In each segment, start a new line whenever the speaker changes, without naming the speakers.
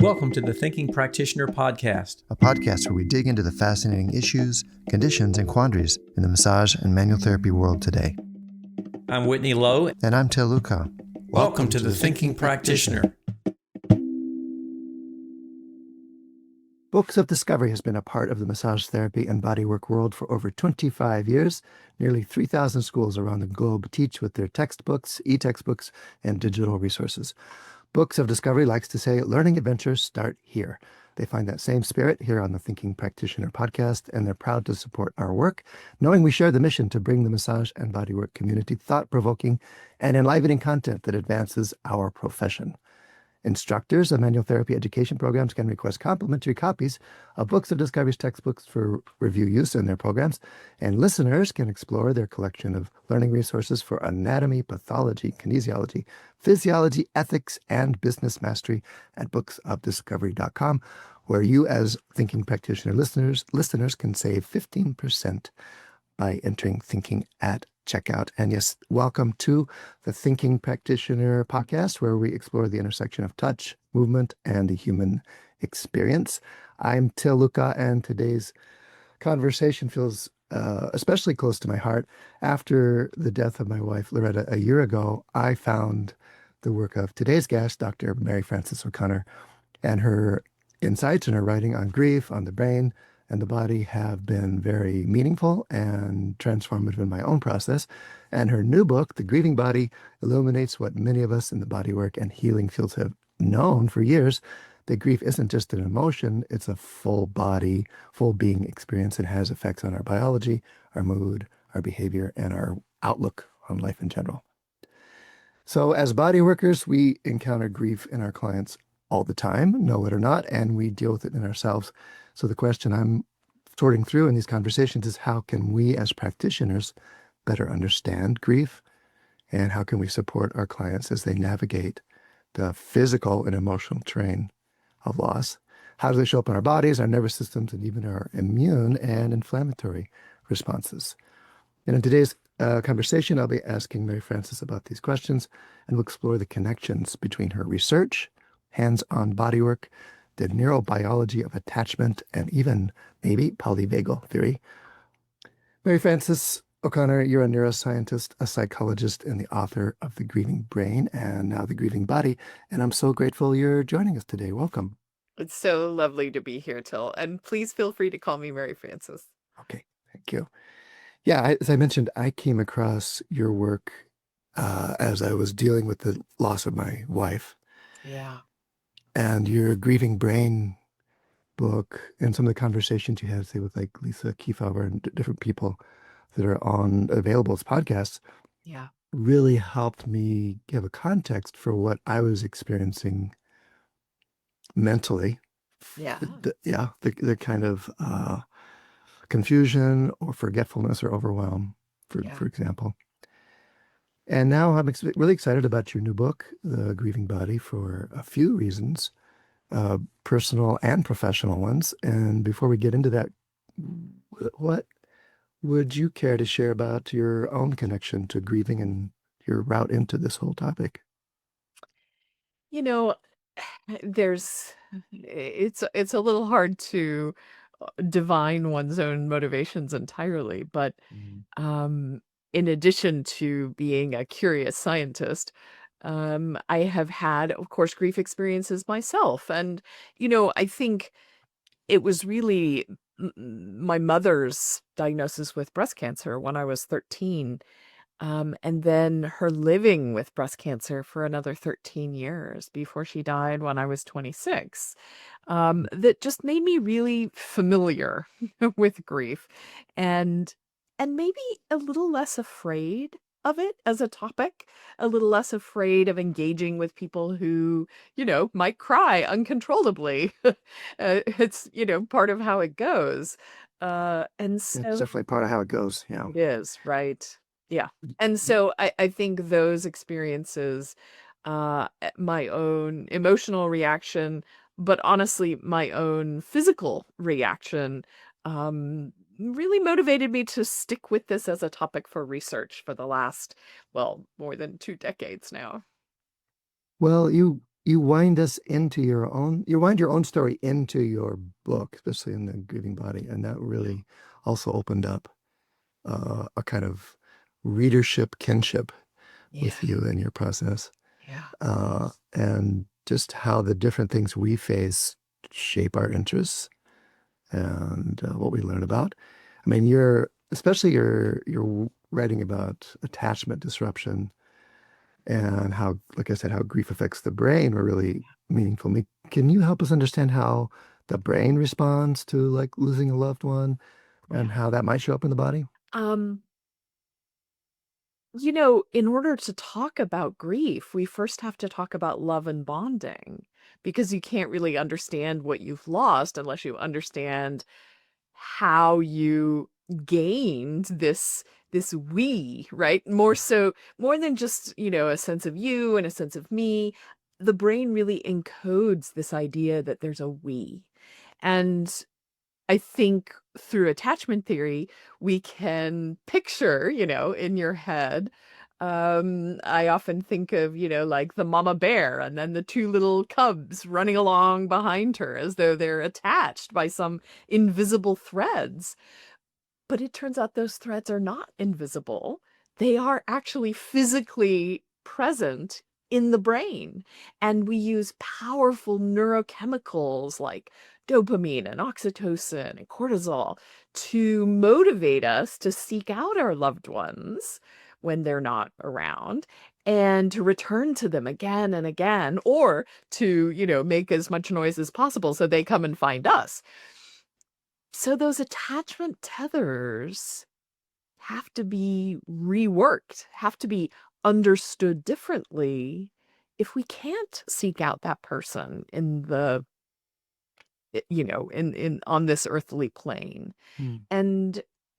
Welcome to the Thinking Practitioner Podcast,
a podcast where we dig into the fascinating issues, conditions, and quandaries in the massage and manual therapy world today.
I'm Whitney Lowe.
And I'm Til Luchau.
Welcome to the Thinking Practitioner.
Books of Discovery has been a part of the massage therapy and bodywork world for over 25 years. Nearly 3,000 schools around the globe teach with their textbooks, e-textbooks, and digital resources. Books of Discovery likes to say, learning adventures start here. They find that same spirit here on the Thinking Practitioner podcast, and they're proud to support our work, knowing we share the mission to bring the massage and bodywork community thought-provoking and enlivening content that advances our profession. Instructors of manual therapy education programs can request complimentary copies of Books of Discovery's textbooks for review use in their programs, and listeners can explore their collection of learning resources for anatomy, pathology, kinesiology, physiology, ethics, and business mastery at booksofdiscovery.com, where you as Thinking Practitioner listeners can save 15% by entering Thinking at checkout. And yes, welcome to the Thinking Practitioner podcast, where we explore the intersection of touch, movement, and the human experience. I'm Til Luchau, and today's conversation feels especially close to my heart. After the death of my wife, Loretta, a year ago, I found the work of today's guest, Dr. Mary Frances O'Connor, and her insights and her writing on grief, on the brain, and the body have been very meaningful and transformative in my own process. And her new book, The Grieving Body, illuminates what many of us in the bodywork and healing fields have known for years, that grief isn't just an emotion, it's a full body, full being experience. It has effects on our biology, our mood, our behavior, and our outlook on life in general. So as bodyworkers, we encounter grief in our clients all the time, know it or not, and we deal with it in ourselves. So the question I'm sorting through in these conversations is, how can we as practitioners better understand grief, and how can we support our clients as they navigate the physical and emotional terrain of loss? How do they show up in our bodies, our nervous systems, and even our immune and inflammatory responses? And in today's conversation, I'll be asking Mary Frances about these questions, and we'll explore the connections between her research, hands-on bodywork, the neurobiology of attachment, and even maybe polyvagal theory. Mary Frances O'Connor, you're a neuroscientist, a psychologist, and the author of The Grieving Brain and now The Grieving Body. And I'm so grateful you're joining us today. Welcome.
It's so lovely to be here, Til. And please feel free to call me Mary Frances.
Okay, thank you. Yeah, as I mentioned, I came across your work as I was dealing with the loss of my wife.
Yeah.
And your Grieving Brain book and some of the conversations you had, say, with like Lisa Kefauver and different people that are available as podcasts,
Yeah.
really helped me give a context for what I was experiencing mentally.
Yeah.
The kind of confusion or forgetfulness or overwhelm, for example. And now I'm really excited about your new book, The Grieving Body, for a few reasons, personal and professional ones. And before we get into that, what would you care to share about your own connection to grieving and your route into this whole topic?
You know, it's a little hard to divine one's own motivations entirely, but in addition to being a curious scientist, I have had, of course, grief experiences myself. And, I think it was really my mother's diagnosis with breast cancer when I was 13, and then her living with breast cancer for another 13 years before she died when I was 26, that just made me really familiar with grief, and maybe a little less afraid of it as a topic, a little less afraid of engaging with people who, might cry uncontrollably. It's, part of how it goes. And
It's
so
definitely part of how it goes. Yeah.
it is, right? Yeah. And so I think those experiences, my own emotional reaction, but honestly, my own physical reaction, really motivated me to stick with this as a topic for research for the last, more than 2 decades now.
Well, you you wind you wind your own story into your book, especially in the Grieving Body, and that really also opened up a kind of readership kinship
Yeah.
with you and your process,
Yeah.
and just how the different things we face shape our interests and what we learn about. I mean, you're writing about attachment disruption and how, like I said, how grief affects the brain were really meaningful to me. Can you help us understand how the brain responds to like losing a loved one
Yeah.
and how that might show up in the body?
Um, in order to talk about grief, we first have to talk about love and bonding because you can't really understand what you've lost unless you understand how you gained this we, right? More than just, a sense of you and a sense of me. The brain really encodes this idea that there's a we. And I think through attachment theory, we can picture, in your head. I often think of, like the mama bear and then the two little cubs running along behind her as though they're attached by some invisible threads. But it turns out those threads are not invisible. They are actually physically present in the brain. And we use powerful neurochemicals like dopamine and oxytocin and cortisol to motivate us to seek out our loved ones when they're not around and to return to them again and again, or to, make as much noise as possible so they come and find us. So those attachment tethers have to be reworked, have to be understood differently if we can't seek out that person in the in on this earthly plane.
Hmm.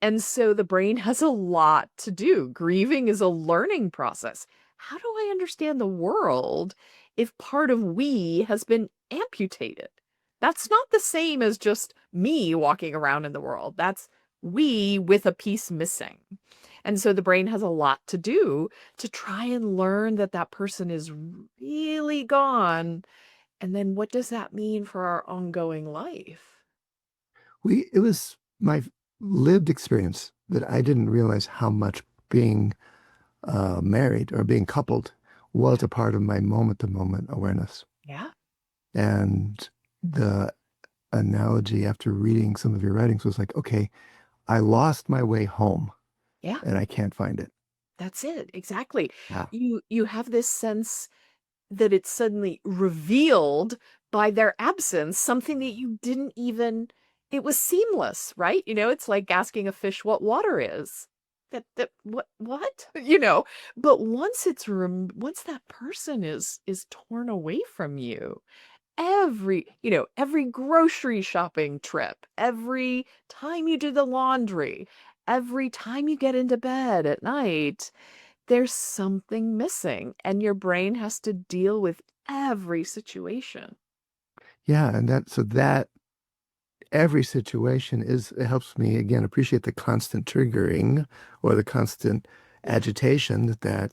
And so the brain has a lot to do. Grieving is a learning process. How do I understand the world if part of we has been amputated? That's not the same as just me walking around in the world. That's we with a piece missing. And so the brain has a lot to do to try and learn that that person is really gone. And then what does that mean for our ongoing life?
It was my lived experience that I didn't realize how much being married or being coupled was a part of my moment-to-moment awareness.
Yeah.
And the analogy after reading some of your writings was like, okay, I lost my way home
Yeah.
and I can't find it.
That's it. Exactly.
Yeah.
You have this sense that it's suddenly revealed by their absence, something that you didn't even it was seamless, right? It's like asking a fish what water is. That what? But once that person is torn away from you, every grocery shopping trip, every time you do the laundry, every time you get into bed at night, there's something missing, and your brain has to deal with every situation.
Yeah. And that every situation it helps me again appreciate the constant triggering or the constant
Yeah.
agitation that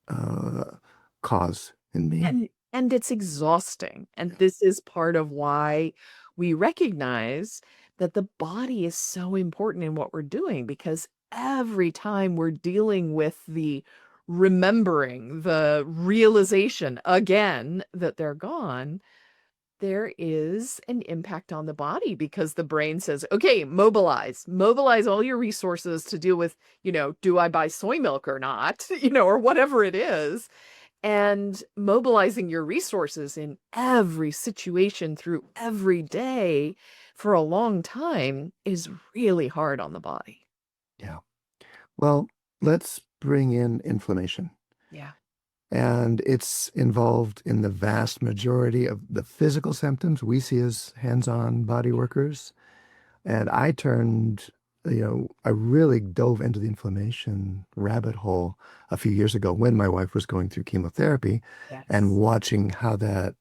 uh, cause in me.
And it's exhausting. And this is part of why we recognize that the body is so important in what we're doing, because every time we're dealing with the remembering, the realization again that they're gone, there is an impact on the body because the brain says, okay, mobilize all your resources to deal with, do I buy soy milk or not, or whatever it is. And mobilizing your resources in every situation through every day for a long time is really hard on the body.
Yeah. Well, let's bring in inflammation.
Yeah.
And it's involved in the vast majority of the physical symptoms we see as hands-on body workers. And I really dove into the inflammation rabbit hole a few years ago when my wife was going through chemotherapy and
Yes.
watching how that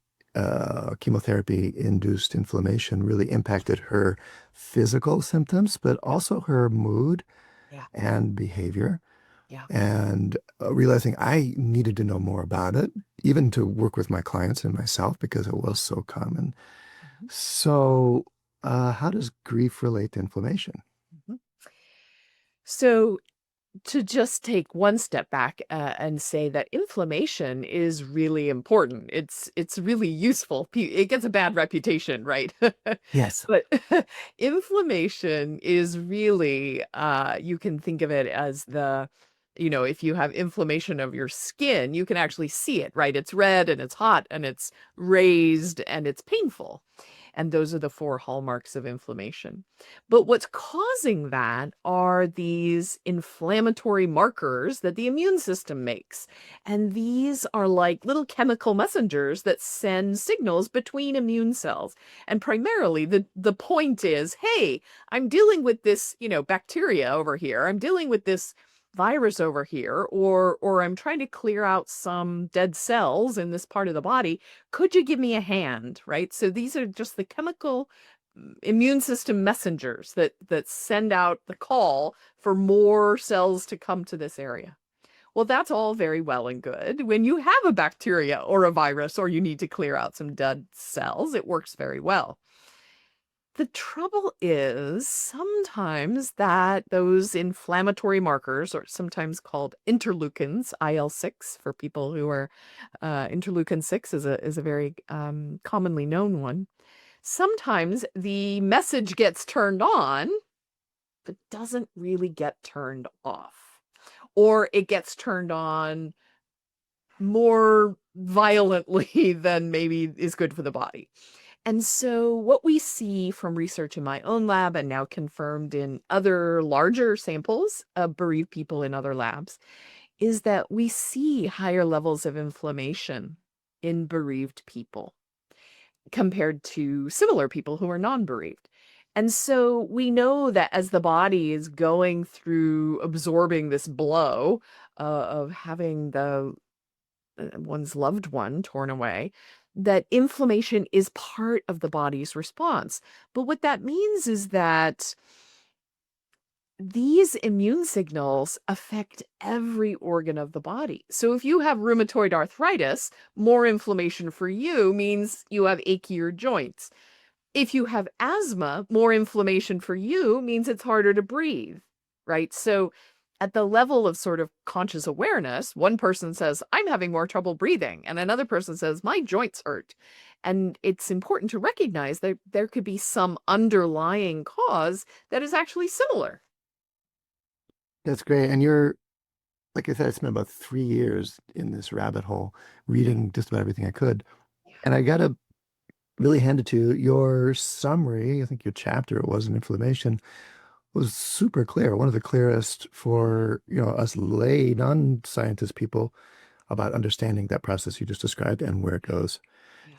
chemotherapy-induced inflammation really impacted her physical symptoms, but also her mood
Yeah.
and behavior.
Yeah.
and realizing I needed to know more about it, even to work with my clients and myself because it was so common.
Mhm.
So, how does grief relate to inflammation?
Mhm. So to just take one step back and say that inflammation is really important. It's really useful. It gets a bad reputation, right?
Yes.
But inflammation is really you can think of it as if you have inflammation of your skin, you can actually see it, right? It's red and it's hot and it's raised and it's painful. And those are the four hallmarks of inflammation. But what's causing that are these inflammatory markers that the immune system makes. And these are like little chemical messengers that send signals between immune cells. And primarily the point is, hey, I'm dealing with this, bacteria over here. I'm dealing with this virus over here, or I'm trying to clear out some dead cells in this part of the body. Could you give me a hand, right? So these are just the chemical immune system messengers that send out the call for more cells to come to this area. Well, that's all very well and good. When you have a bacteria or a virus or you need to clear out some dead cells, it works very well. The trouble is sometimes that those inflammatory markers, or sometimes called interleukins, IL-6 for people who are interleukin 6 is a very commonly known one. Sometimes the message gets turned on, but doesn't really get turned off. Or it gets turned on more violently than maybe is good for the body. And so what we see from research in my own lab and now confirmed in other larger samples of bereaved people in other labs is that we see higher levels of inflammation in bereaved people compared to similar people who are non-bereaved. And so we know that as the body is going through absorbing this blow of having one's loved one torn away, that inflammation is part of the body's response. But what that means is that these immune signals affect every organ of the body. So if you have rheumatoid arthritis, more inflammation for you means you have achier joints. If you have asthma, more inflammation for you means it's harder to breathe, right? So at the level of sort of conscious awareness, one person says, I'm having more trouble breathing, and another person says, my joints hurt. And it's important to recognize that there could be some underlying cause that is actually similar.
That's great. And like I said, I spent about 3 years in this rabbit hole, reading just about everything I could. And I got to really hand it to you. Your summary, I think your chapter, it was in inflammation, was super clear. One of the clearest for, us lay non-scientist people about understanding that process you just described and where it goes.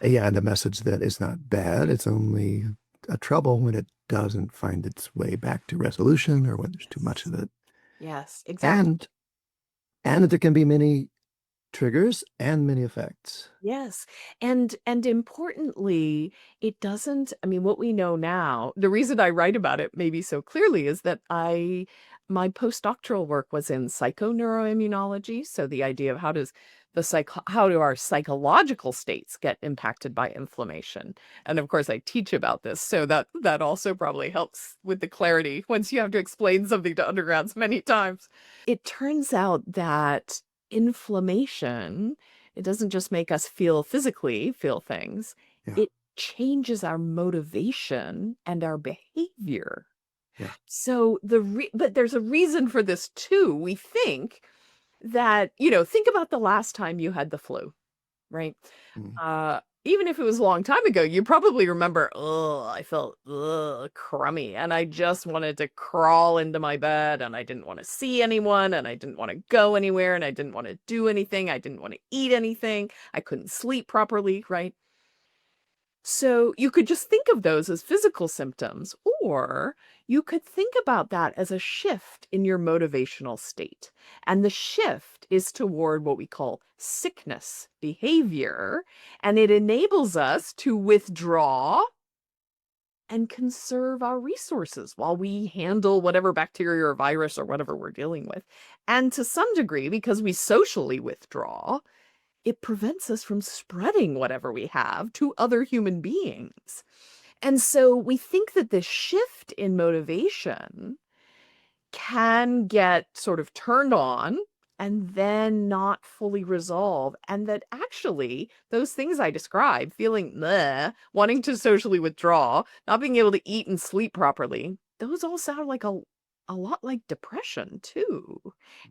Yeah.
Yeah, and the message that it's not bad. It's only a trouble when it doesn't find its way back to resolution or when there's too much of it.
Yes, exactly.
And that there can be many triggers and many effects.
Yes. And importantly, it doesn't, I mean, what we know now, the reason I write about it maybe so clearly is that my postdoctoral work was in psychoneuroimmunology. So the idea of how do our psychological states get impacted by inflammation? And of course I teach about this. So that also probably helps with the clarity once you have to explain something to undergrads many times. It turns out that inflammation, it doesn't just make us physically feel things.
Yeah.
It changes our motivation and our behavior.
Yeah.
So but there's a reason for this too. We think that, think about the last time you had the flu, right?
Mm.
Even if it was a long time ago, you probably remember, I felt crummy and I just wanted to crawl into my bed and I didn't want to see anyone and I didn't want to go anywhere and I didn't want to do anything. I didn't want to eat anything. I couldn't sleep properly, right? So you could just think of those as physical symptoms, or you could think about that as a shift in your motivational state. And the shift is toward what we call sickness behavior, and it enables us to withdraw and conserve our resources while we handle whatever bacteria or virus or whatever we're dealing with. And to some degree, because we socially withdraw, it prevents us from spreading whatever we have to other human beings. And so we think that this shift in motivation can get sort of turned on and then not fully resolve. And that actually those things I described, feeling meh, wanting to socially withdraw, not being able to eat and sleep properly, those all sound like a lot like depression too.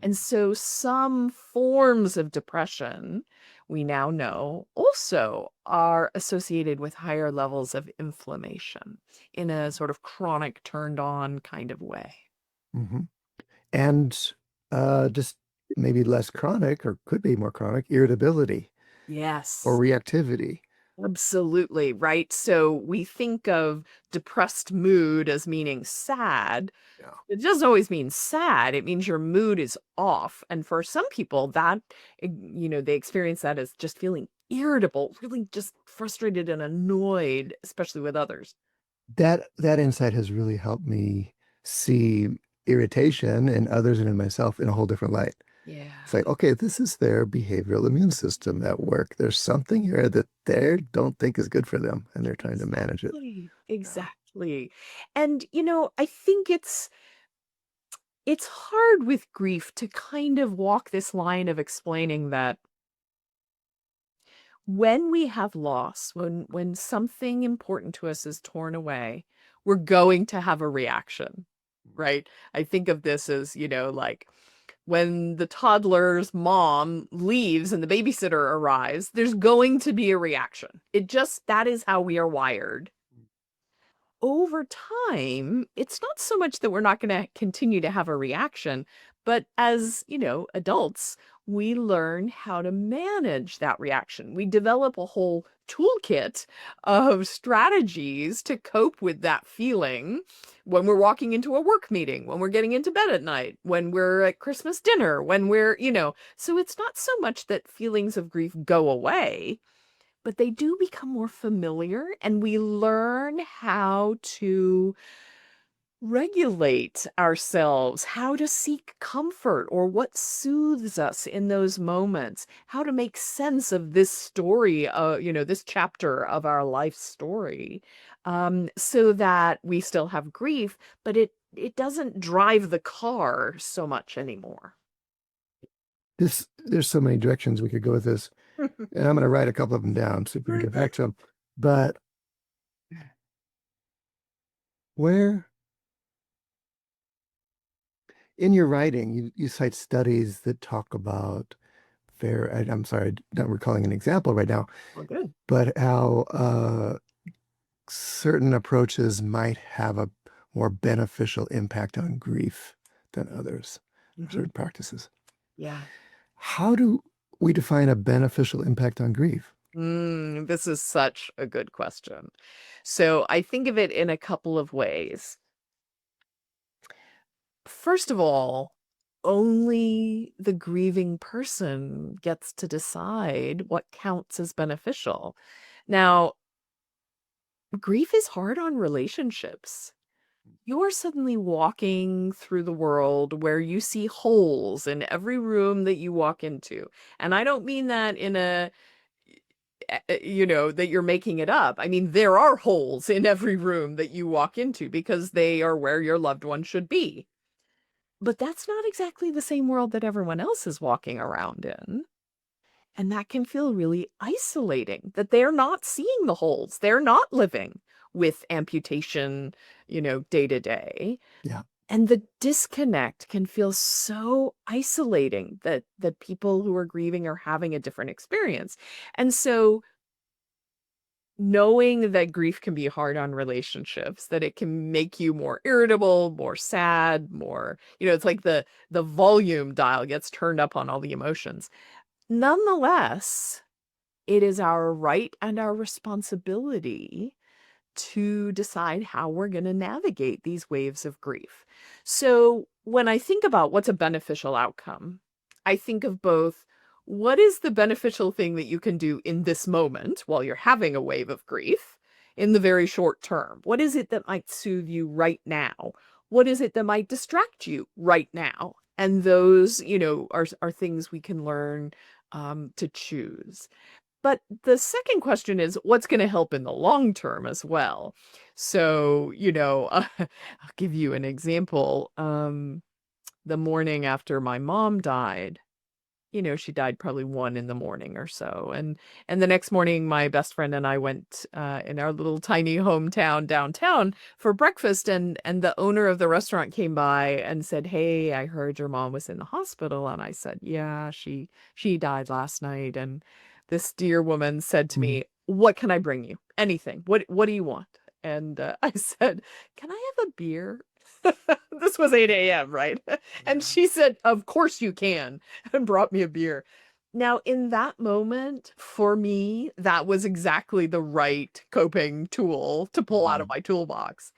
And so some forms of depression, we now know, also are associated with higher levels of inflammation in a sort of chronic, turned on kind of way.
Mm-hmm. And just maybe less chronic, or could be more chronic, irritability
Yes.
or reactivity.
Absolutely, right? So we think of depressed mood as meaning sad.
Yeah.
It doesn't always mean sad. It means your mood is off. And for some people, that, they experience that as just feeling irritable, really just frustrated and annoyed, especially with others.
That insight has really helped me see irritation in others and in myself in a whole different light.
Yeah.
It's like, okay, this is their behavioral immune system at work. There's something here that they don't think is good for them, and they're trying to manage it.
Exactly. And, I think it's hard with grief to kind of walk this line of explaining that when we have loss, when something important to us is torn away, we're going to have a reaction, right? I think of this as, like when the toddler's mom leaves and the babysitter arrives, there's going to be a reaction. That is how we are wired. Over time, it's not so much that we're not going to continue to have a reaction, but as, adults, we learn how to manage that reaction. We develop a whole toolkit of strategies to cope with that feeling when we're walking into a work meeting, when we're getting into bed at night, when we're at Christmas dinner, when we're, so it's not so much that feelings of grief go away, but they do become more familiar, and we learn how to regulate ourselves, how to seek comfort or what soothes us in those moments, how to make sense of this story, this chapter of our life story, so that we still have grief, but it doesn't drive the car so much anymore.
There's so many directions we could go with this. And I'm going to write a couple of them down so we can get back to them. But where in your writing, you cite studies that talk about I'm sorry, I'm not recalling an example right now,
Well, good.
but how certain approaches might have a more beneficial impact on grief than others, certain practices.
Yeah.
How do we define a beneficial impact on grief?
This is such a good question. So I think of it in a couple of ways. First of all, only the grieving person gets to decide what counts as beneficial. Now, grief is hard on relationships. You're suddenly walking through the world where you see holes in every room that you walk into. And I don't mean that in a that you're making it up. I mean, there are holes in every room that you walk into because they are where your loved one should be. But that's not exactly the same world that everyone else is walking around in. And that can feel really isolating, that they're not seeing the holes. They're not living with amputation, day to day.
Yeah.
And the disconnect can feel so isolating that people who are grieving are having a different experience. And so knowing that grief can be hard on relationships, that it can make you more irritable, more sad, more, it's like the volume dial gets turned up on all the emotions. Nonetheless, it is our right and our responsibility to decide how we're going to navigate these waves of grief. So when I think about what's a beneficial outcome, I think of both what is the beneficial thing that you can do in this moment while you're having a wave of grief, in the very short term? What is it that might soothe you right now? What is it that might distract you right now? And those, are things we can learn to choose. But the second question is, what's going to help in the long term as well? So, I'll give you an example. The morning after my mom died, she died probably 1 in the morning or so. And the next morning, my best friend and I went in our little tiny hometown downtown for breakfast. And the owner of the restaurant came by and said, "Hey, I heard your mom was in the hospital." And I said, "Yeah, she died last night." And this dear woman said to me, "What can I bring you? Anything. What do you want?" And I said, "Can I have a beer?" This was 8 a.m., right? And she said, "Of course you can," and brought me a beer. Now, in that moment, for me, that was exactly the right coping tool to pull out of my toolbox.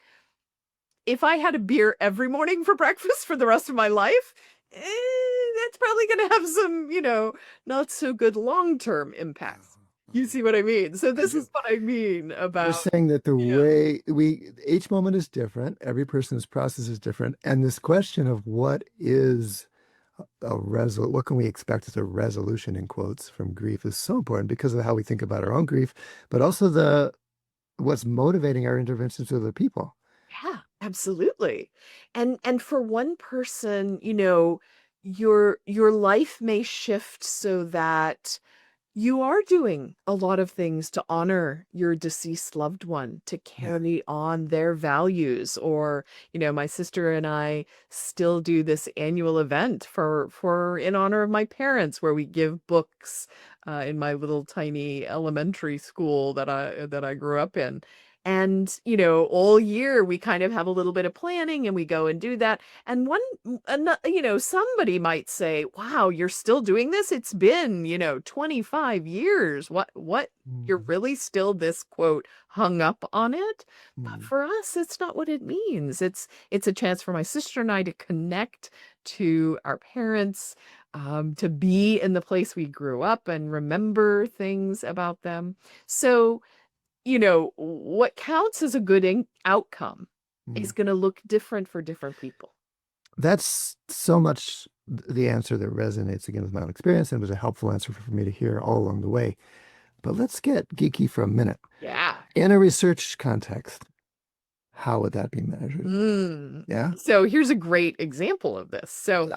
If I had a beer every morning for breakfast for the rest of my life, that's probably going to have some, not so good long-term impacts. You see what I mean? So this is what I mean
You're
about,
saying that the way each moment is different, every person's process is different, and this question of what is what can we expect as a resolution in quotes from grief is so important because of how we think about our own grief, but also what's motivating our interventions with other people.
yeah, absolutely. And for one person, your life may shift so that you are doing a lot of things to honor your deceased loved one, to carry on their values. Or, my sister and I still do this annual event for in honor of my parents, where we give books in my little tiny elementary school that I grew up in. And, all year we kind of have a little bit of planning and we go and do that. And somebody might say, "Wow, you're still doing this? It's been, 25 years. What, you're really still this quote hung up on it?" But for us, it's not what it means. It's a chance for my sister and I to connect to our parents, to be in the place we grew up and remember things about them. So, what counts as a good outcome is going to look different for different people.
That's so much the answer that resonates again with my own experience and was a helpful answer for me to hear all along the way. But let's get geeky for a minute.
Yeah.
In a research context, how would that be measured? Yeah.
So here's a great example of this. So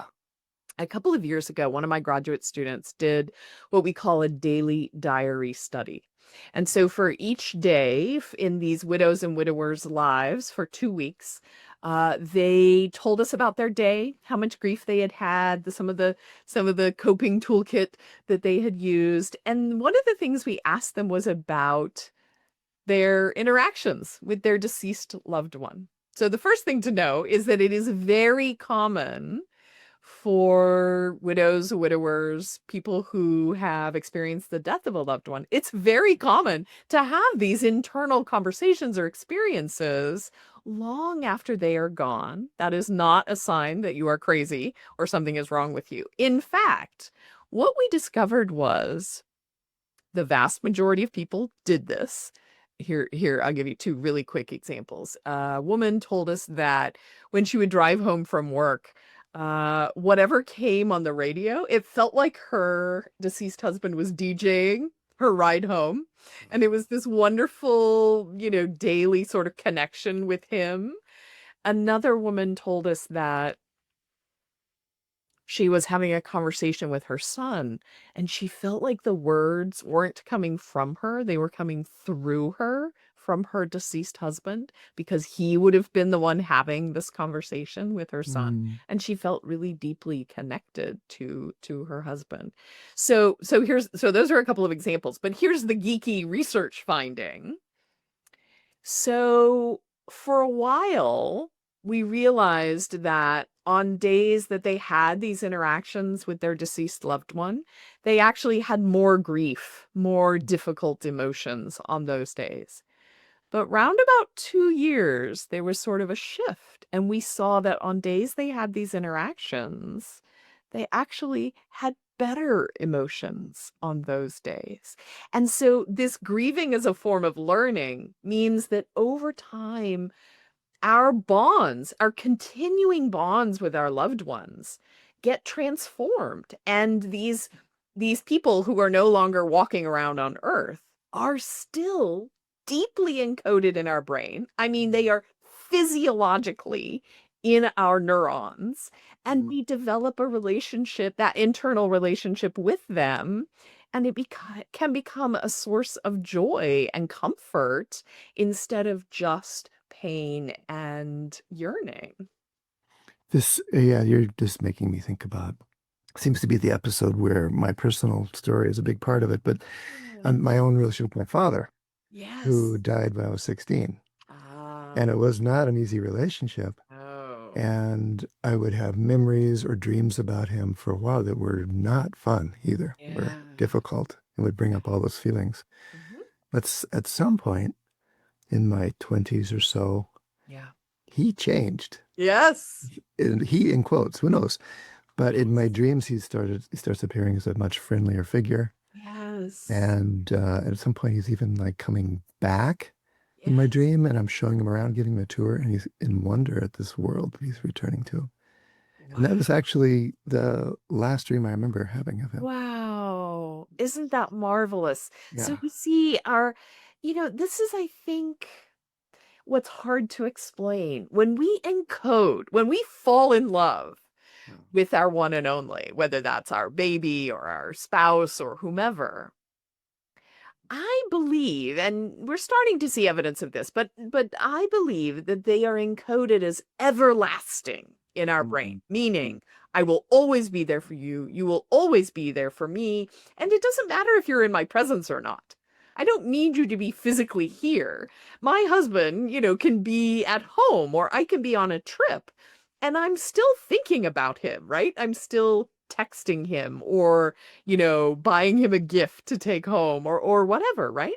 a couple of years ago, one of my graduate students did what we call a daily diary study. And so for each day in these widows and widowers' lives for 2 weeks, they told us about their day, how much grief they had had, some of the coping toolkit that they had used. And one of the things we asked them was about their interactions with their deceased loved one. So the first thing to know is that it is very common for widows, widowers, people who have experienced the death of a loved one. It's very common to have these internal conversations or experiences long after they are gone. That is not a sign that you are crazy or something is wrong with you. In fact, what we discovered was the vast majority of people did this. Here, I'll give you 2 really quick examples. A woman told us that when she would drive home from work, whatever came on the radio, it felt like her deceased husband was DJing her ride home. And it was this wonderful, daily sort of connection with him. Another woman told us that she was having a conversation with her son, and she felt like the words weren't coming from her. They were coming through her from her deceased husband, because he would have been the one having this conversation with her son. And she felt really deeply connected to her husband. So those are a couple of examples, but here's the geeky research finding. So for a while, we realized that on days that they had these interactions with their deceased loved one, they actually had more grief, more difficult emotions on those days. But round about 2 years, there was sort of a shift. And we saw that on days they had these interactions, they actually had better emotions on those days. And so this grieving as a form of learning means that over time, our bonds, our continuing bonds with our loved ones get transformed. And these people who are no longer walking around on Earth are still deeply encoded in our brain. I mean, they are physiologically in our neurons, and we develop a relationship, that internal relationship with them, and it can become a source of joy and comfort instead of just pain and yearning.
Yeah, you're just making me think about, seems to be the episode where my personal story is a big part of it, but my own relationship with my father, who
Yes.
died when I was 16.
Ah.
And it was not an easy relationship.
Oh.
And I would have memories or dreams about him for a while that were not fun either, were
Yeah.
difficult, and would bring up all those feelings.
Mhm.
But at some point in my 20s or so,
Yeah.
he changed.
Yes.
And he, in quotes, who knows? But in my dreams, he starts appearing as a much friendlier figure.
Yes.
And at some point, he's even like coming back in my
Yes.
dream, and I'm showing him around, giving him a tour, and he's in wonder at this world that he's returning to. And that was actually the last dream I remember having of him.
Wow. Isn't that marvelous? So
Yeah.
you see, this is, I think, what's hard to explain. When we encode, when we fall in love with our one and only, whether that's our baby or our spouse or whomever, I believe, and we're starting to see evidence of this, but I believe that they are encoded as everlasting in our brain, meaning I will always be there for you. You will always be there for me. And it doesn't matter if you're in my presence or not. I don't need you to be physically here. My husband, can be at home or I can be on a trip and I'm still thinking about him, right? I'm still texting him or buying him a gift to take home or whatever, right?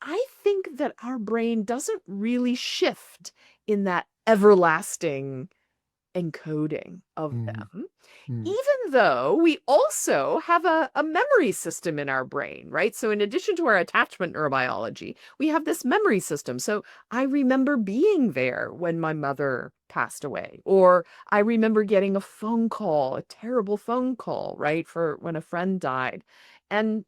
I think that our brain doesn't really shift in that everlasting encoding of them, even though we also have a memory system in our brain, right? So in addition to our attachment neurobiology, we have this memory system. So I remember being there when my mother passed away, or I remember getting a phone call, a terrible phone call, right, for when a friend died. And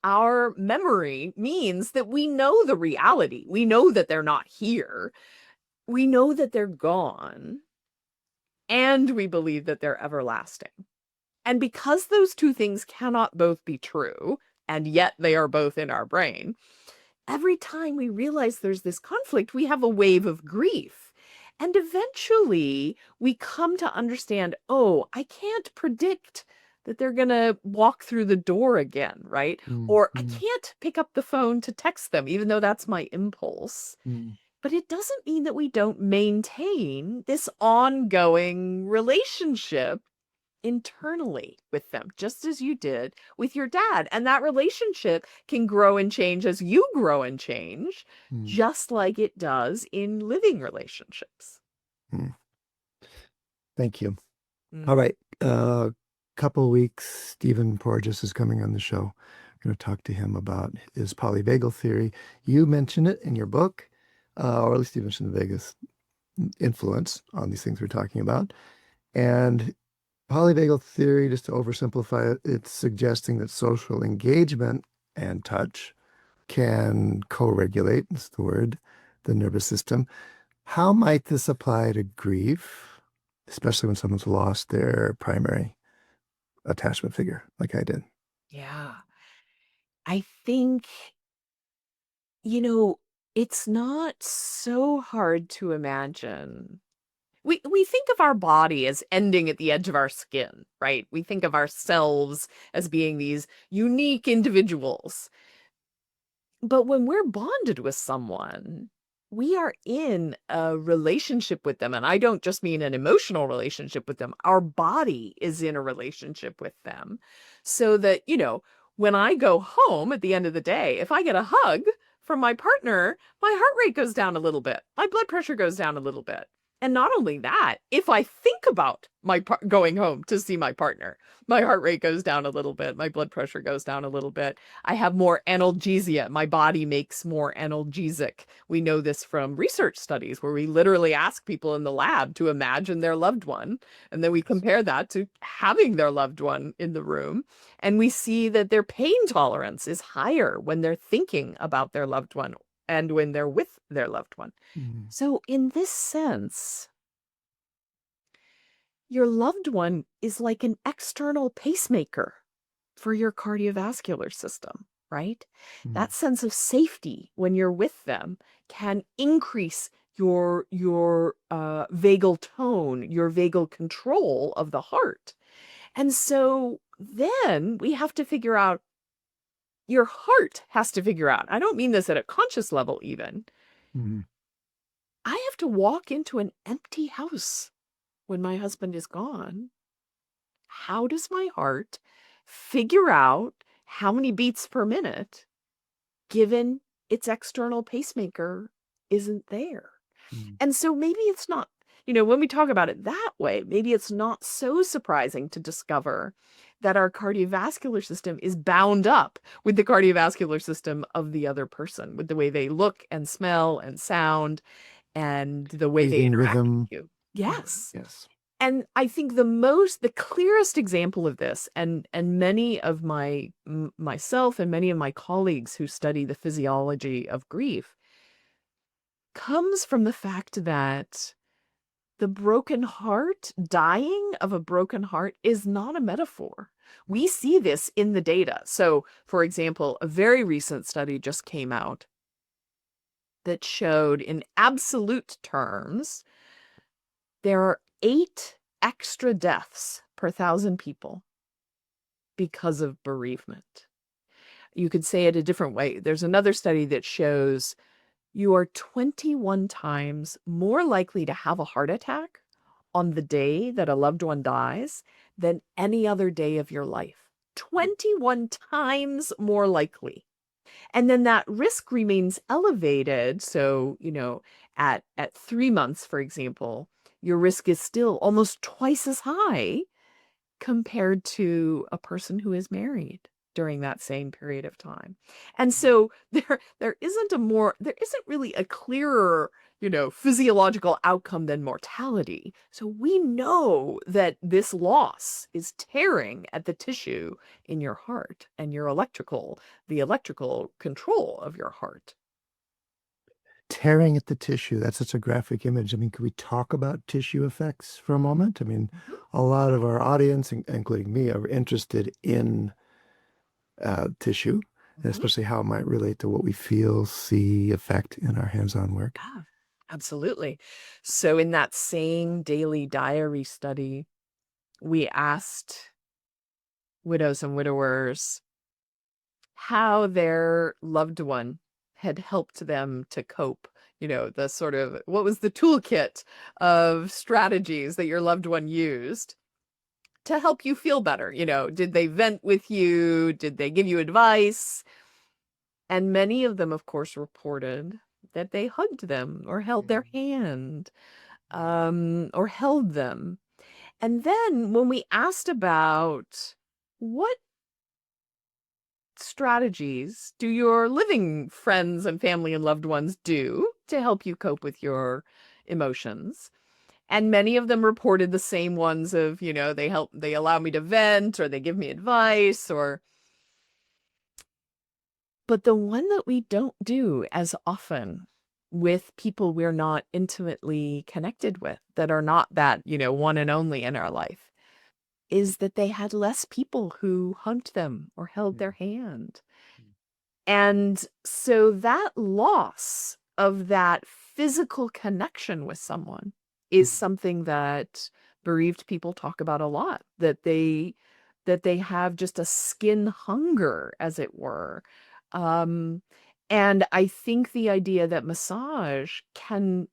our memory means that we know the reality. We know that they're not here. We know that they're gone. And we believe that they're everlasting. And because those two things cannot both be true, and yet they are both in our brain, every time we realize there's this conflict, we have a wave of grief. And eventually we come to understand, oh, I can't predict that they're going to walk through the door again, right? Or I can't pick up the phone to text them, even though that's my impulse. But it doesn't mean that we don't maintain this ongoing relationship internally with them, just as you did with your dad. And that relationship can grow and change as you grow and change, just like it does in living relationships.
Thank you. All right. Couple weeks, Stephen Porges is coming on the show. I'm going to talk to him about his polyvagal theory. You mentioned it in your book, or at least you mentioned the vagus influence on these things we're talking about. And polyvagal theory, just to oversimplify it, it's suggesting that social engagement and touch can co-regulate, that's the word, the nervous system. How might this apply to grief, especially when someone's lost their primary attachment figure, like I did?
Yeah. I think, it's not so hard to imagine. We think of our body as ending at the edge of our skin, right? We think of ourselves as being these unique individuals. But when we're bonded with someone, we are in a relationship with them. And I don't just mean an emotional relationship with them. Our body is in a relationship with them. So that, when I go home at the end of the day, if I get a hug from my partner, my heart rate goes down a little bit. My blood pressure goes down a little bit. And not only that, if I think about going home to see my partner, my heart rate goes down a little bit, my blood pressure goes down a little bit. I have more analgesia. My body makes more analgesic. We know this from research studies where we literally ask people in the lab to imagine their loved one. And then we compare that to having their loved one in the room. And we see that their pain tolerance is higher when they're thinking about their loved one and when they're with their loved one. So in this sense, your loved one is like an external pacemaker for your cardiovascular system, right? That sense of safety when you're with them can increase your vagal tone, your vagal control of the heart. And so then we have to figure out, your heart has to figure out, I don't mean this at a conscious level even, I have to walk into an empty house when my husband is gone. How does my heart figure out how many beats per minute given its external pacemaker isn't there? And so maybe it's not, when we talk about it that way, maybe it's not so surprising to discover that our cardiovascular system is bound up with the cardiovascular system of the other person, with the way they look and smell and sound and the way they interact with you. Yes.
Yes.
And I think the clearest example of this, and many of myself and many of my colleagues who study the physiology of grief, comes from the fact that the broken heart, dying of a broken heart, is not a metaphor. We see this in the data. So, for example, a very recent study just came out that showed in absolute terms, there are 8 extra deaths per 1,000 people because of bereavement. You could say it a different way. There's another study that shows you are 21 times more likely to have a heart attack on the day that a loved one dies than any other day of your life. 21 times more likely. And then that risk remains elevated. So, at 3 months, for example, your risk is still almost twice as high compared to a person who is married during that same period of time. And so there isn't really a clearer, physiological outcome than mortality. So we know that this loss is tearing at the tissue in your heart and the electrical control of your heart.
Tearing at the tissue, that's such a graphic image. I mean, could we talk about tissue effects for a moment? I mean, a lot of our audience, including me, are interested in tissue, and especially how it might relate to what we feel, see, affect in our hands-on work.
Yeah, absolutely. So in that same daily diary study, we asked widows and widowers how their loved one had helped them to cope. The sort of, what was the toolkit of strategies that your loved one used to help you feel better? Did they vent with you? Did they give you advice? And many of them, of course, reported that they hugged them or held their hand, or held them. And then when we asked about what strategies do your living friends and family and loved ones do to help you cope with your emotions, and many of them reported the same ones of, they allow me to vent, or they give me advice, but the one that we don't do as often with people we're not intimately connected with, that are not that, one and only in our life, is that they had less people who hugged them or held their hand. And so that loss of that physical connection with someone is something that bereaved people talk about a lot, that they have just a skin hunger, as it were. And I think the idea that massage can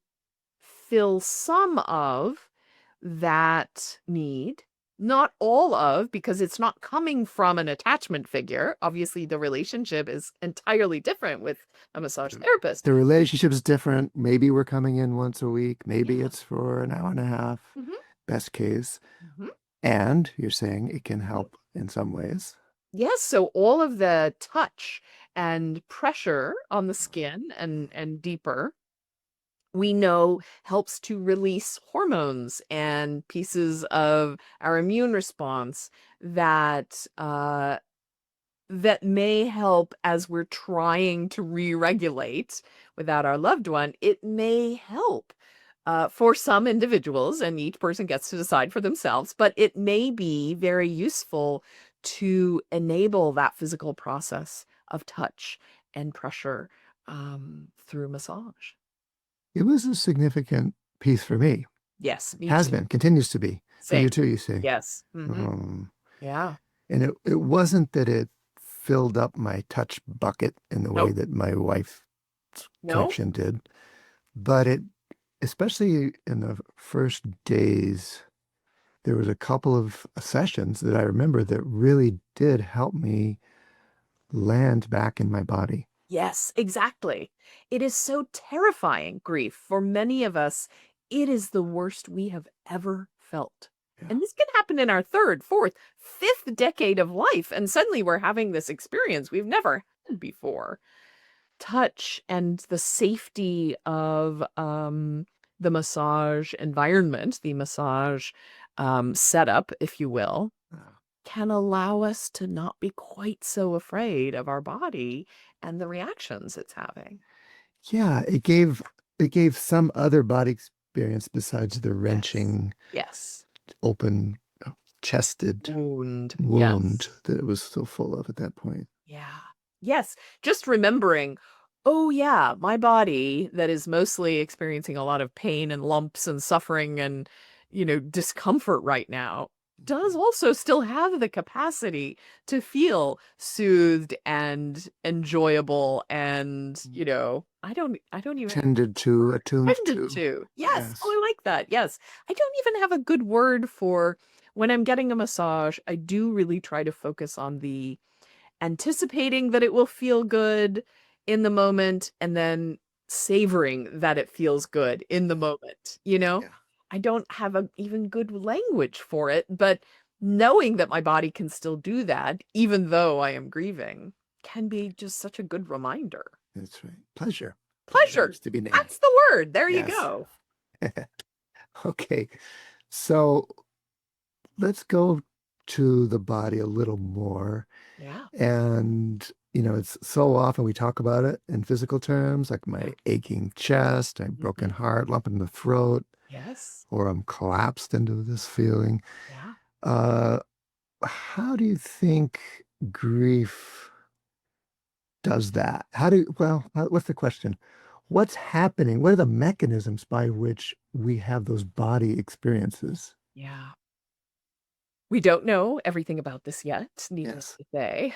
fill some of that need, not all of, because it's not coming from an attachment figure. Obviously, the relationship is entirely different with a massage therapist.
The relationship is different. Maybe we're coming in once a week. Maybe
Yeah.
it's for an hour and a half,
Mhm.
best case.
Mhm.
And you're saying it can help in some ways.
Yes, so all of the touch and pressure on the skin and deeper, we know helps to release hormones and pieces of our immune response that that may help as we're trying to re-regulate without our loved one. It may help for some individuals, and each person gets to decide for themselves, but it may be very useful to enable that physical process of touch and pressure through massage.
It was a significant piece for me.
Yes, me
Has
too.
been, continues to be. For
Same.
you too, you say.
Yes. Yeah.
And it wasn't that it filled up my touch bucket in the way
Nope.
that my wife's
No.
connection did, but it, especially in the first days, there was a couple of sessions that I remember that really did help me land back in my body.
Yes, exactly. It is so terrifying, grief. For many of us, it is the worst we have ever felt.
Yeah.
And this can happen in our third, fourth, fifth decade of life. And suddenly we're having this experience we've never had before. Touch and the safety of the massage environment, the massage setup, if you will, can allow us to not be quite so afraid of our body and the reactions it's having.
Yeah, it gave some other body experience besides the wrenching,
Yes.
open chested
Wound.
wound
Yes.
that it was so full of at that point.
Yeah. Yes. Just remembering, oh, yeah, my body that is mostly experiencing a lot of pain and lumps and suffering and, discomfort right now does also still have the capacity to feel soothed and enjoyable and, I don't even
Tended to, attuned
tended
to.
to. Yes.
Yes.
Oh, I like that. Yes. I don't even have a good word for when I'm getting a massage. I do really try to focus on the anticipating that it will feel good in the moment and then savoring that it feels good in the moment,
Yeah.
I don't have a even good language for it, but knowing that my body can still do that, even though I am grieving, can be just such a good reminder.
That's right. Pleasure.
Pleasure.
Needs to be named.
That's the word. There you
Yes.
go.
Okay. So let's go to the body a little more.
Yeah.
And, it's so often we talk about it in physical terms, like my aching chest, my broken heart, lump in the throat,
Yes.
or I'm collapsed into this feeling.
Yeah.
How do you think grief does that? What's the question? What's happening? What are the mechanisms by which we have those body experiences?
Yeah. We don't know everything about this yet, needless to say.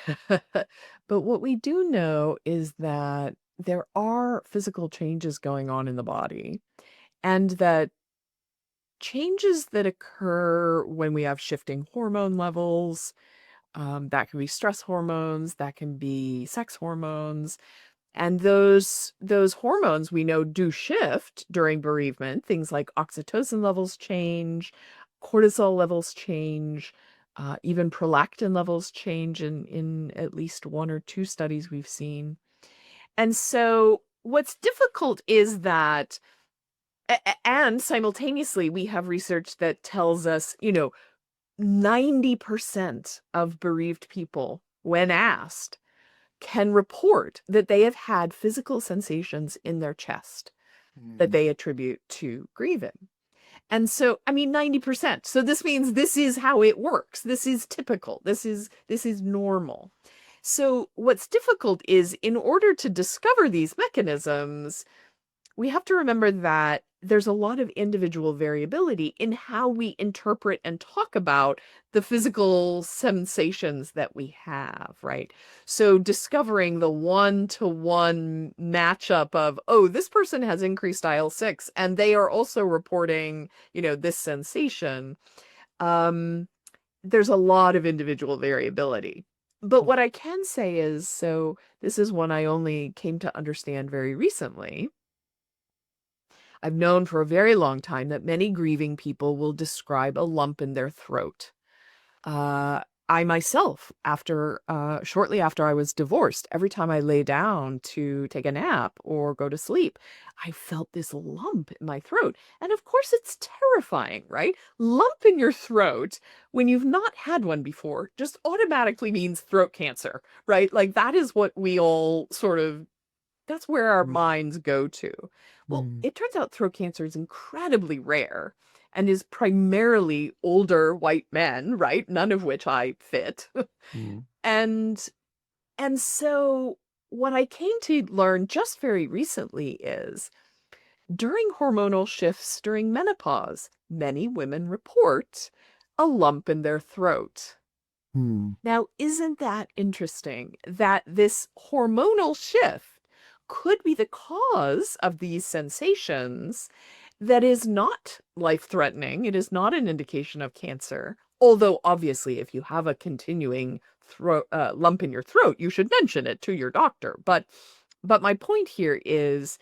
But what we do know is that there are physical changes going on in the body, and that changes that occur when we have shifting hormone levels, that can be stress hormones, that can be sex hormones, and those hormones we know do shift during bereavement. Things like oxytocin levels change, cortisol levels change, even prolactin levels change in at least one or two studies we've seen. And so what's difficult is that, and simultaneously, we have research that tells us, 90% of bereaved people, when asked, can report that they have had physical sensations in their chest that they attribute to grieving. And so, 90%. So this means this is how it works. This is typical. This is normal. So what's difficult is, in order to discover these mechanisms, we have to remember that there's a lot of individual variability in how we interpret and talk about the physical sensations that we have, right? So discovering the one-to-one matchup of, oh, this person has increased IL-6 and they are also reporting, this sensation, there's a lot of individual variability. But what I can say is, so this is one I only came to understand very recently. I've known for a very long time that many grieving people will describe a lump in their throat. I myself, shortly after I was divorced, every time I lay down to take a nap or go to sleep, I felt this lump in my throat. And of course, it's terrifying, right? Lump in your throat when you've not had one before just automatically means throat cancer, right? Like that is what we all that's where our minds go to. Well, it turns out throat cancer is incredibly rare and is primarily older white men, right? None of which I fit. And and so what I came to learn just very recently is during hormonal shifts during menopause, many women report a lump in their throat. Now, isn't that interesting that this hormonal shift could be the cause of these sensations that is not life-threatening? It is not an indication of cancer. Although, obviously, if you have a continuing lump in your throat, you should mention it to your doctor. But my point here is,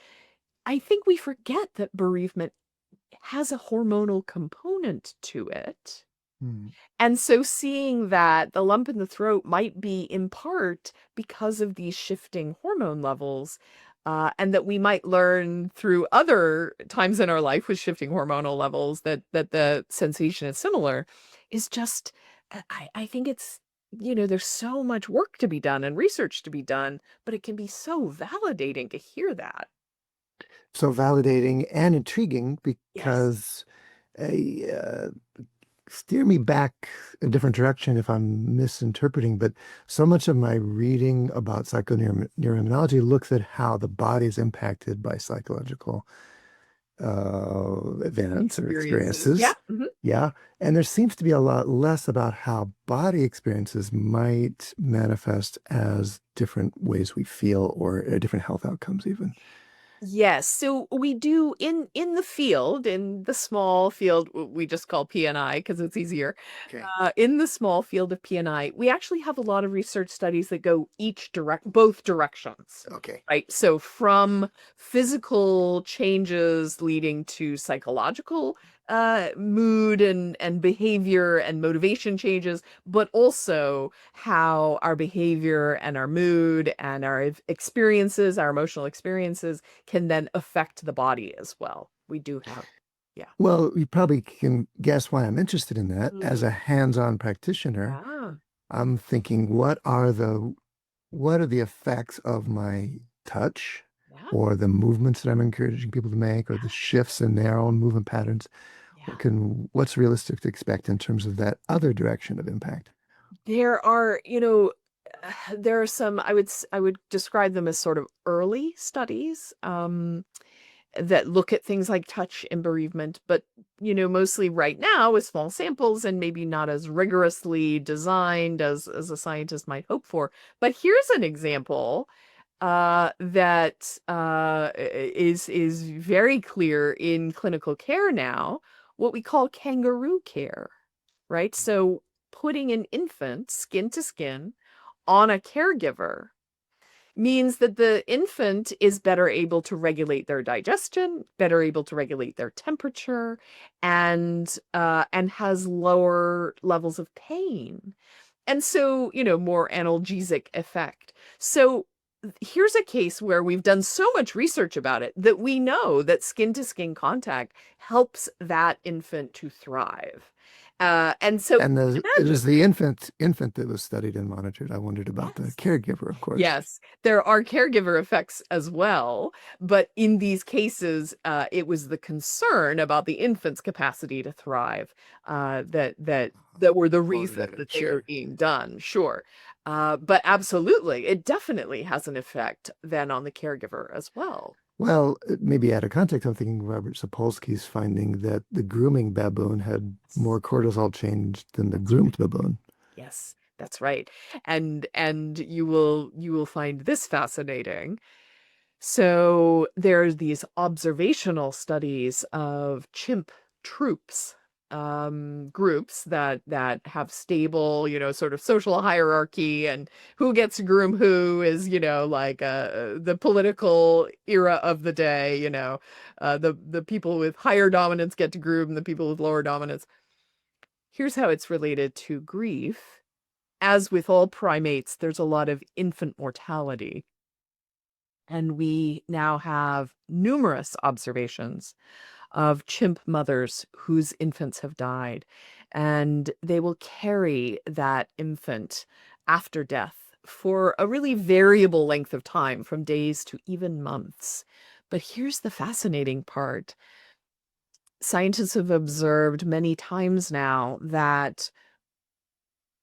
I think we forget that bereavement has a hormonal component to it. And so seeing that the lump in the throat might be in part because of these shifting hormone levels, and that we might learn through other times in our life with shifting hormonal levels that the sensation is similar, is just, I think it's, there's so much work to be done and research to be done, but it can be so validating to hear that.
So validating and intriguing
Yes.
because steer me back a different direction if I'm misinterpreting, but so much of my reading about psychoneuroimmunology looks at how the body is impacted by psychological events or experiences.
Yeah.
Yeah. And there seems to be a lot less about how body experiences might manifest as different ways we feel or different health outcomes even.
Yes. So we do in the field, in the small field we just call PNI because it's easier.
Okay.
In the small field of PNI, we actually have a lot of research studies that go both directions.
Okay.
Right. So from physical changes leading to psychological mood and behavior and motivation changes, but also how our behavior and our mood and our experiences, our emotional experiences can then affect the body as well. We do have, yeah.
Well, you probably can guess why I'm interested in that. As a hands-on practitioner,
Yeah.
I'm thinking, what are the effects of my touch
Yeah.
or the movements that I'm encouraging people to make or the shifts in their own movement patterns?
Yeah.
What's realistic to expect in terms of that other direction of impact?
There are, there are some, I would describe them as sort of early studies that look at things like touch and bereavement, but, mostly right now with small samples and maybe not as rigorously designed as a scientist might hope for. But here's an example that is very clear in clinical care now, what we call kangaroo care, right? So putting an infant skin to skin on a caregiver means that the infant is better able to regulate their digestion, better able to regulate their temperature, and has lower levels of pain. And so, more analgesic effect. So here's a case where we've done so much research about it that we know that skin to skin contact helps that infant to thrive. And so
it was the infant that was studied and monitored. I wondered about the caregiver, of course.
Yes, there are caregiver effects as well, but in these cases, it was the concern about the infant's capacity to thrive that were the reason that they were being done. Sure, but absolutely, it definitely has an effect then on the caregiver as well.
Well, maybe out of context, I'm thinking Robert Sapolsky's finding that the grooming baboon had more cortisol change than the groomed baboon.
Yes, that's right. And you will find this fascinating. So there's these observational studies of chimp troops groups that have stable, sort of social hierarchy, and who gets to groom who is, like the political era of the day. The people with higher dominance get to groom the people with lower dominance. Here's how it's related to grief. As with all primates, there's a lot of infant mortality. And we now have numerous observations of chimp mothers whose infants have died. And they will carry that infant after death for a really variable length of time, from days to even months. But here's the fascinating part. Scientists have observed many times now that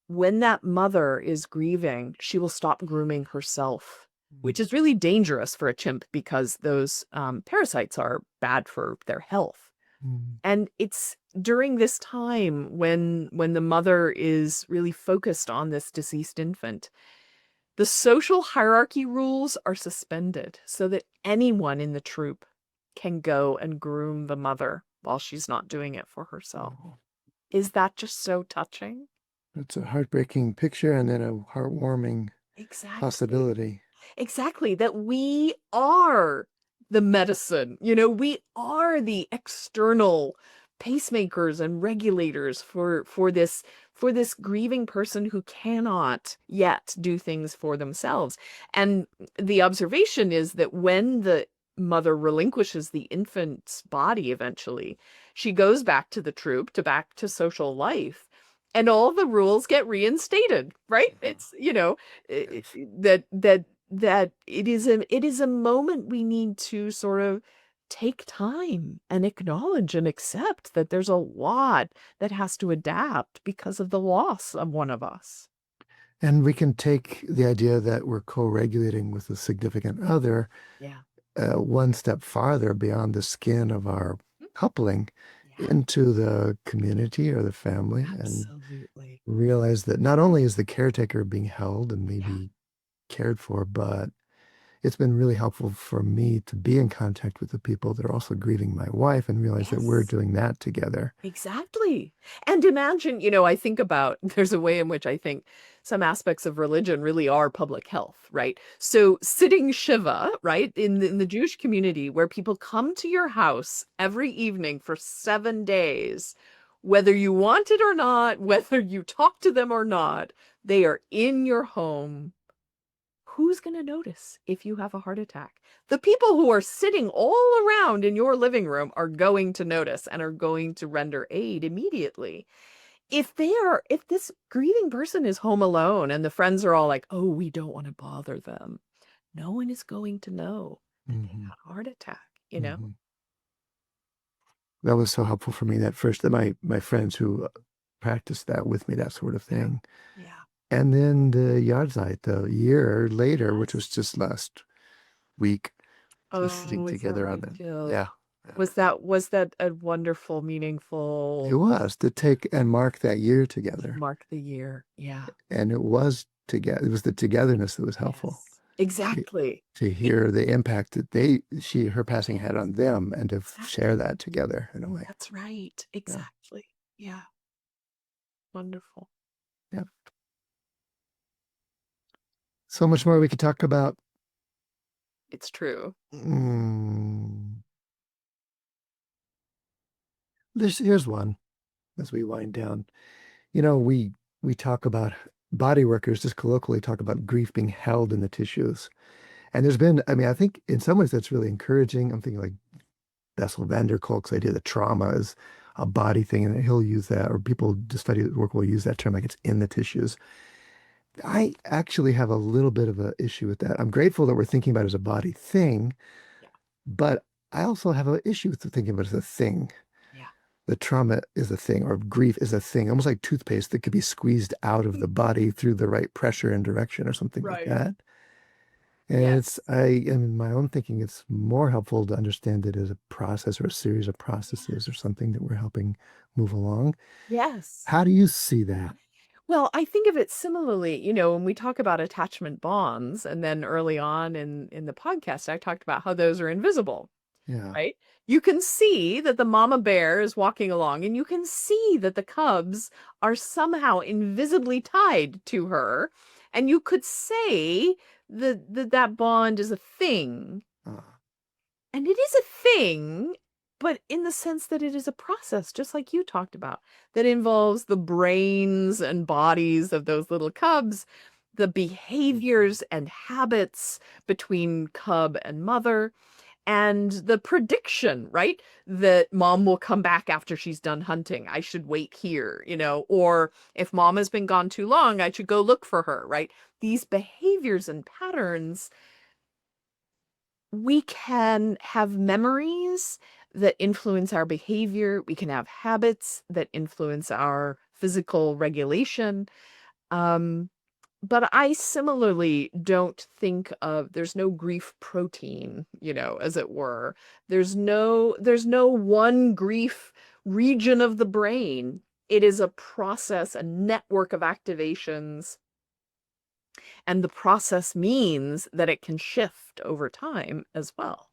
when that mother is grieving, she will stop grooming herself, which is really dangerous for a chimp because those parasites are bad for their health. And it's during this time when the mother is really focused on this deceased infant, the social hierarchy rules are suspended so that anyone in the troop can go and groom the mother while she's not doing it for herself. Is that just so touching?
It's a heartbreaking picture and then a heartwarming possibility.
Exactly. That we are the medicine. We are the external pacemakers and regulators for this grieving person who cannot yet do things for themselves. And the observation is that when the mother relinquishes the infant's body, eventually, she goes back to the troop, back to social life. And all the rules get reinstated, right? It's, that it is a moment we need to sort of take time and acknowledge and accept that there's a lot that has to adapt because of the loss of one of us.
And we can take the idea that we're co-regulating with a significant other one step farther beyond the skin of our coupling into the community or the family.
Absolutely.
And realize that not only is the caretaker being held and maybe cared for, but it's been really helpful for me to be in contact with the people that are also grieving my wife and realize that we're doing that together.
Exactly. And imagine, I think about, there's a way in which I think some aspects of religion really are public health, right? So sitting Shiva, right, in the Jewish community, where people come to your house every evening for 7 days, whether you want it or not, whether you talk to them or not, they are in your home. Who's going to notice if you have a heart attack? The people who are sitting all around in your living room are going to notice and are going to render aid immediately. If this grieving person is home alone and the friends are all like, oh, we don't want to bother them, no one is going to know that they had a heart attack,
That was so helpful for me that my friends who practiced that with me, that sort of thing.
Yeah.
And then the Yahrzeit, the year later, which was just last week, just sitting together on that. Yeah.
Was that a wonderful, meaningful?
It was to take and mark that year together.
Mark the year. Yeah.
And it was together. It was the togetherness that was helpful.
Yes. Exactly.
To hear the impact that her passing had on them and to share that together in a way.
That's right. Exactly. Yeah. Wonderful.
Yeah. So much more we could talk about.
It's true.
Here's one as we wind down. We talk about body workers, just colloquially talk about grief being held in the tissues. And there's been, I think in some ways that's really encouraging. I'm thinking like Bessel van der Kolk's idea that trauma is a body thing, and he'll use that, or people just study the work will use that term like it's in the tissues. I actually have a little bit of an issue with that. I'm grateful that we're thinking about it as a body thing, but I also have an issue with thinking about it as a thing. Yeah. The trauma is a thing, or grief is a thing, almost like toothpaste that could be squeezed out of the body through the right pressure and direction or something like that. And in my own thinking, it's more helpful to understand it as a process or a series of processes or something that we're helping move along.
Yes.
How do you see that?
Well, I think of it similarly, when we talk about attachment bonds, and then early on in the podcast, I talked about how those are invisible.
Yeah.
right? You can see that the mama bear is walking along, and you can see that the cubs are somehow invisibly tied to her. And you could say that bond is a thing.
Uh,
And it is a thing, but in the sense that it is a process, just like you talked about, that involves the brains and bodies of those little cubs, the behaviors and habits between cub and mother, and the prediction, right? That mom will come back after she's done hunting. I should wait here, or if mom has been gone too long, I should go look for her, right? These behaviors and patterns, we can have memories that influence our behavior. We can have habits that influence our physical regulation. Um, but I similarly don't think there's no grief protein, as it were. There's no one grief region of the brain. It is a process, a network of activations. And the process means that it can shift over time as well.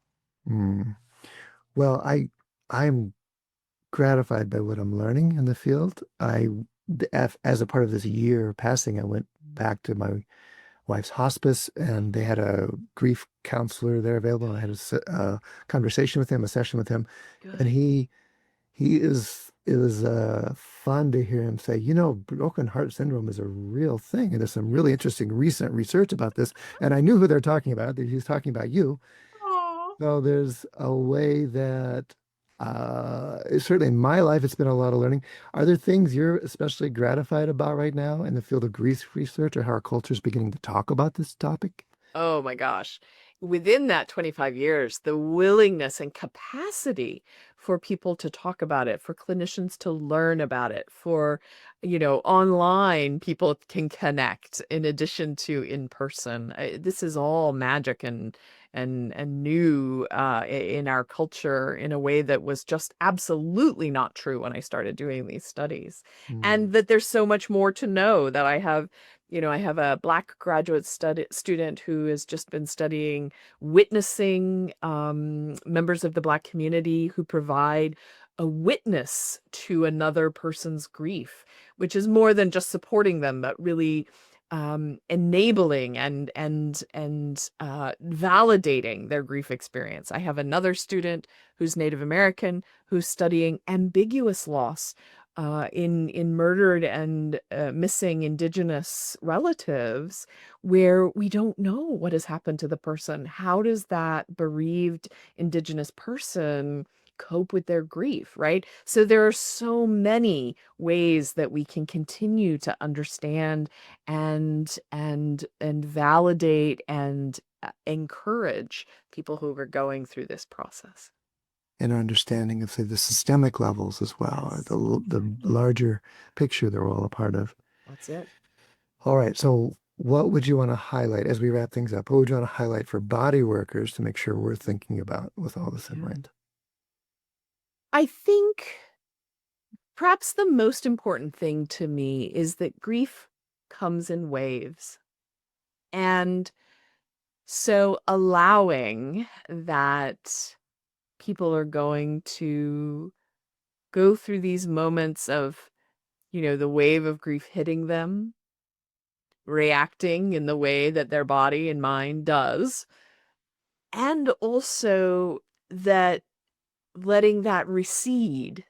mm. Well, I'm gratified by what I'm learning in the field. As a part of this year passing, I went back to my wife's hospice, and they had a grief counselor there available. I had a conversation with him, a session with him, and
Good.
it was fun to hear him say, broken heart syndrome is a real thing, and there's some really interesting recent research about this. And I knew who they're talking about. He's talking about you.
Aw.
So there's a way that, certainly in my life, it's been a lot of learning. Are there things you're especially gratified about right now in the field of grief research, or how our culture is beginning to talk about this topic?
Oh my gosh. Within that 25 years, the willingness and capacity for people to talk about it, for clinicians to learn about it, for, online people can connect in addition to in person. This is all magic and new in our culture in a way that was just absolutely not true when I started doing these studies.
Mm,
And that there's so much more to know. That I have a Black graduate student who has just been studying witnessing members of the Black community who provide a witness to another person's grief, which is more than just supporting them, but really enabling and validating their grief experience. I have another student who's Native American who's studying ambiguous loss in murdered and missing Indigenous relatives, where we don't know what has happened to the person. How does that bereaved Indigenous person cope with their grief, right? So there are so many ways that we can continue to understand and validate and encourage people who are going through this process.
and our understanding of, say, the systemic levels as well, or
Yes,
the larger picture that we're all a part of.
that's it.
All right. So, what would you want to highlight as we wrap things up? What would you want to highlight for body workers to make sure we're thinking about with all this in
Yeah.
mind?
I think perhaps the most important thing to me is that grief comes in waves. And so allowing that people are going to go through these moments of, the wave of grief hitting them, reacting in the way that their body and mind does, and also that letting that recede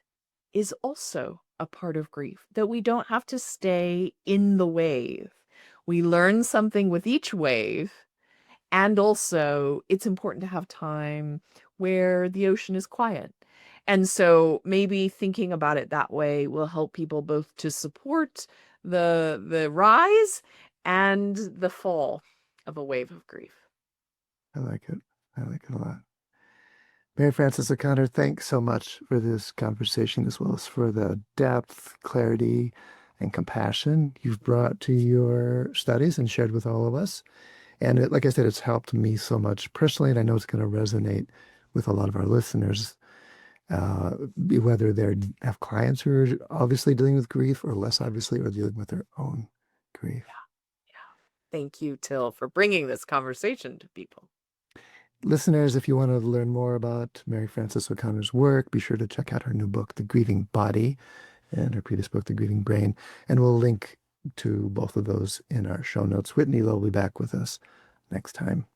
is also a part of grief, that we don't have to stay in the wave. We learn something with each wave. And also, it's important to have time where the ocean is quiet. And so maybe thinking about it that way will help people both to support the rise and the fall of a wave of grief.
I like it. I like it a lot. Mary Frances O'Connor, thanks so much for this conversation, as well as for the depth, clarity, and compassion you've brought to your studies and shared with all of us. And like I said, it's helped me so much personally, and I know it's going to resonate with a lot of our listeners, whether they have clients who are obviously dealing with grief or less obviously, or dealing with their own grief.
Yeah. Thank you, Til, for bringing this conversation to people.
Listeners, if you want to learn more about Mary Frances O'Connor's work, be sure to check out her new book, The Grieving Body, and her previous book, The Grieving Brain. And we'll link to both of those in our show notes. Whitney Lowe will be back with us next time.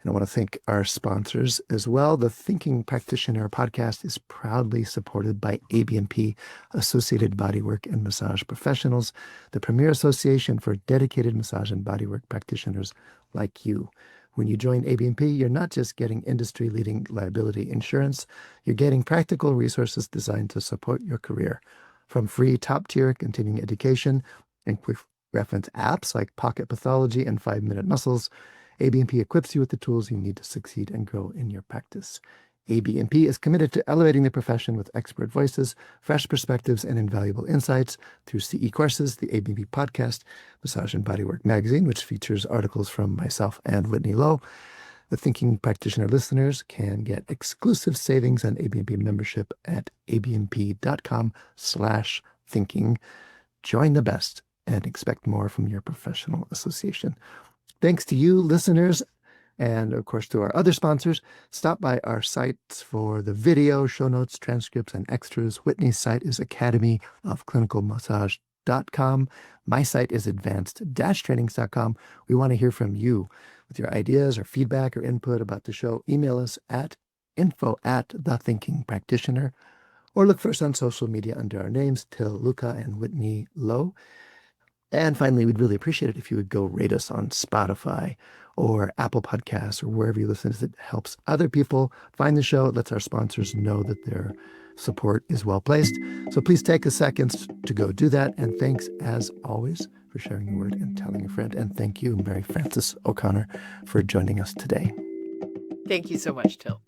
And I want to thank our sponsors as well. The Thinking Practitioner podcast is proudly supported by ABMP, Associated Bodywork and Massage Professionals, the premier association for dedicated massage and bodywork practitioners like you. When you join ABMP, you're not just getting industry-leading liability insurance, you're getting practical resources designed to support your career. From free top-tier continuing education and quick reference apps like Pocket Pathology and 5-Minute Muscles, ABMP equips you with the tools you need to succeed and grow in your practice. ABMP is committed to elevating the profession with expert voices, fresh perspectives, and invaluable insights through CE courses, the ABMP podcast, Massage and Bodywork magazine, which features articles from myself and Whitney Lowe. The Thinking Practitioner listeners can get exclusive savings on ABMP membership at abmp.com/thinking. Join the best and expect more from your professional association. Thanks to you, listeners, and of course to our other sponsors. Stop by our sites for the video, show notes, transcripts, and extras. Whitney's site is academyofclinicalmassage.com. My site is advanced-trainings.com. We want to hear from you with your ideas or feedback or input about the show. Email us at info@thethinkingpractitioner, or look for us on social media under our names, Til Luchau and Whitney Lowe. And finally, we'd really appreciate it if you would go rate us on Spotify or Apple Podcasts or wherever you listen. It helps other people find the show. It lets our sponsors know that their support is well placed. So please take a second to go do that. And thanks, as always, for sharing your word and telling a friend. And thank you, Mary Frances O'Connor, for joining us today.
Thank you so much, Til.